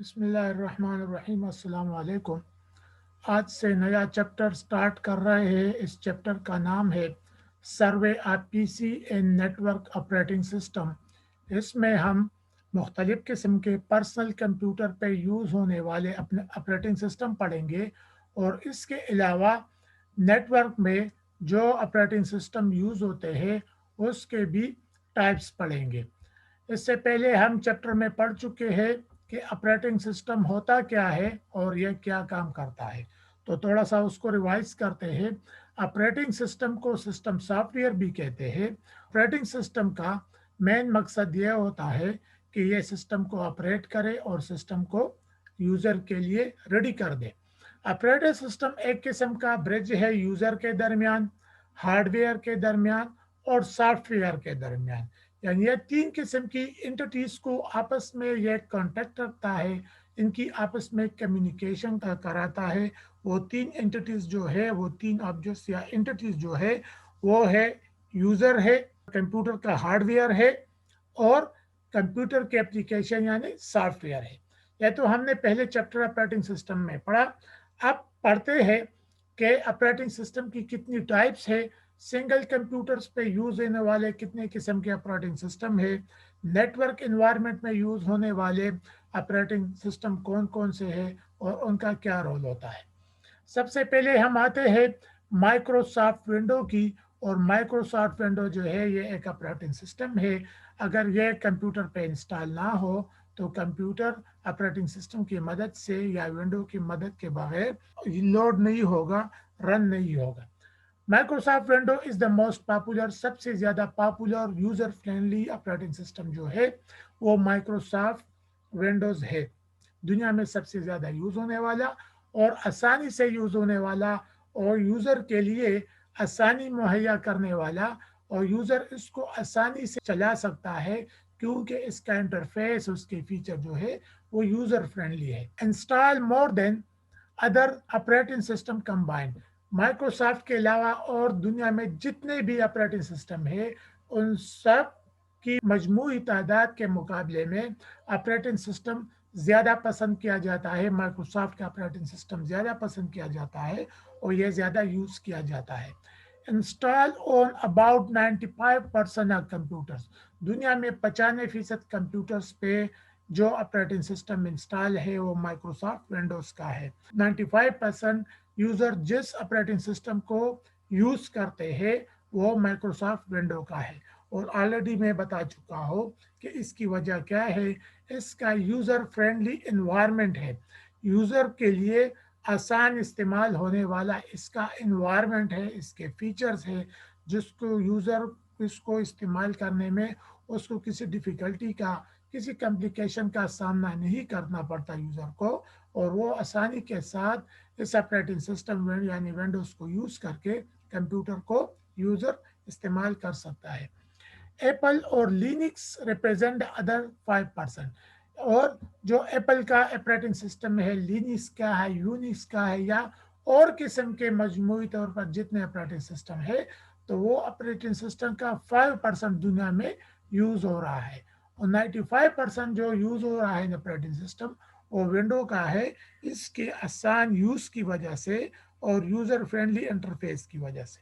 बिस्मिल्लाहिर्रहमानिर्रहीम अस्सलाम वालेकुम। आज से नया चैप्टर स्टार्ट कर रहे हैं। इस चैप्टर का नाम है survey of PC and network operating system. इसमें हम मुख्तलिफ़ किस्म के पर्सनल कंप्यूटर पे यूज़ होने वाले अपने ऑपरेटिंग सिस्टम पढ़ेंगे और इसके अलावा नेटवर्क में जो ऑपरेटिंग सिस्टम यूज़ होते हैं उसके भी टाइप्स पढ़ेंगे। इससे पहले हम चैप्टर में पढ़ चुके हैं कि ऑपरेटिंग सिस्टम होता क्या है और यह क्या काम करता है, तो थोड़ा सा उसको रिवाइज करते हैं। ऑपरेटिंग सिस्टम को सिस्टम सॉफ्टवेयर भी कहते हैं। ऑपरेटिंग सिस्टम का मेन मकसद यह होता है कि यह सिस्टम को ऑपरेट करे और सिस्टम को यूज़र के लिए रेडी कर दे। ऑपरेटिंग सिस्टम एक किस्म का ब्रिज है यूज़र के दरमियान, हार्डवेयर के दरमियान और सॉफ्टवेयर के दरमियान। यानी ये तीन किस्म की एंटिटीज को आपस में ये कांटेक्ट रखता है, इनकी आपस में कम्युनिकेशन कराता है। वो तीन एंटिटीज जो है, वो तीन ऑब्जेक्ट्स या एंटिटीज जो है, वो है यूज़र है, कंप्यूटर का हार्डवेयर है और कंप्यूटर के एप्लीकेशन यानी सॉफ्टवेयर है। यह तो हमने पहले चैप्टर ऑपरेटिंग सिस्टम में पढ़ा। अब पढ़ते हैं कि ऑपरेटिंग सिस्टम की कितनी टाइप्स है, सिंगल कंप्यूटर्स पे यूज होने वाले कितने किस्म के ऑपरेटिंग सिस्टम है, नेटवर्क एनवायरनमेंट में यूज होने वाले ऑपरेटिंग सिस्टम कौन कौन से हैं और उनका क्या रोल होता है। सबसे पहले हम आते हैं माइक्रोसॉफ्ट विंडो की। और माइक्रोसॉफ्ट विंडो जो है ये एक ऑपरेटिंग सिस्टम है। अगर ये कंप्यूटर पे इंस्टॉल ना हो तो कंप्यूटर ऑपरेटिंग सिस्टम की मदद से या विंडो की मदद के बगैर लोड नहीं होगा, रन नहीं होगा। Microsoft window is the most popular, सबसे ज़्यादा popular user friendly operating system जो है वो माइक्रोसॉफ्ट विंडोज़ है। दुनिया में सबसे ज़्यादा यूज़ होने वाला और आसानी से यूज़ होने वाला और यूज़र के लिए आसानी मुहैया करने वाला, और यूज़र इसको आसानी से चला सकता है क्योंकि इसका इंटरफेस, उसके फीचर जो है वो यूज़र फ्रेंडली है। Install more than other operating system combined. Microsoft के अलावा और दुनिया में जितने भी ऑपरेटिंग सिस्टम है उन सब की मजमूई तादाद के मुकाबले में ऑपरेटिंग सिस्टम ज़्यादा पसंद किया जाता है। माइक्रोसॉफ्ट का ऑपरेटिंग सिस्टम ज़्यादा पसंद किया जाता है और यह ज़्यादा यूज़ किया जाता है। Install on about 95% of computers. दुनिया में 95% कंप्यूटर्स पे जो ऑपरेटिंग सिस्टम इंस्टॉल है वो माइक्रोसॉफ्ट विंडोज का है। 95% यूज़र जिस ऑपरेटिंग सिस्टम को यूज़ करते हैं वो माइक्रोसॉफ्ट विंडो का है। और ऑलरेडी मैं बता चुका हूँ कि इसकी वजह क्या है। इसका यूज़र फ्रेंडली इन्वायरमेंट है, यूज़र के लिए आसान इस्तेमाल होने वाला इसका इन्वायरमेंट है, इसके फीचर्स है जिसको यूज़र इसको इस्तेमाल करने में उसको किसी डिफ़िकल्टी का, किसी कॉम्प्लिकेशन का सामना नहीं करना पड़ता यूज़र को, और वो आसानी के साथ इस ऑपरेटिंग सिस्टम यानी विंडोज़ को यूज़ करके कंप्यूटर को यूज़र इस्तेमाल कर सकता है। एप्पल और लिनक्स रिप्रेजेंट अदर 5%। और जो एप्पल का ऑपरेटिंग सिस्टम है, लिनक्स का है, यूनिक्स का है या और किस्म के मजमूई तौर पर जितने ऑपरेटिंग सिस्टम है, तो वो ऑपरेटिंग सिस्टम का 5% दुनिया में यूज़ हो रहा है। और 95% जो यूज़ हो रहा है ऑपरेटिंग सिस्टम वो विंडो का है, इसके आसान यूज़ की वजह से और यूज़र फ्रेंडली इंटरफेस की वजह से।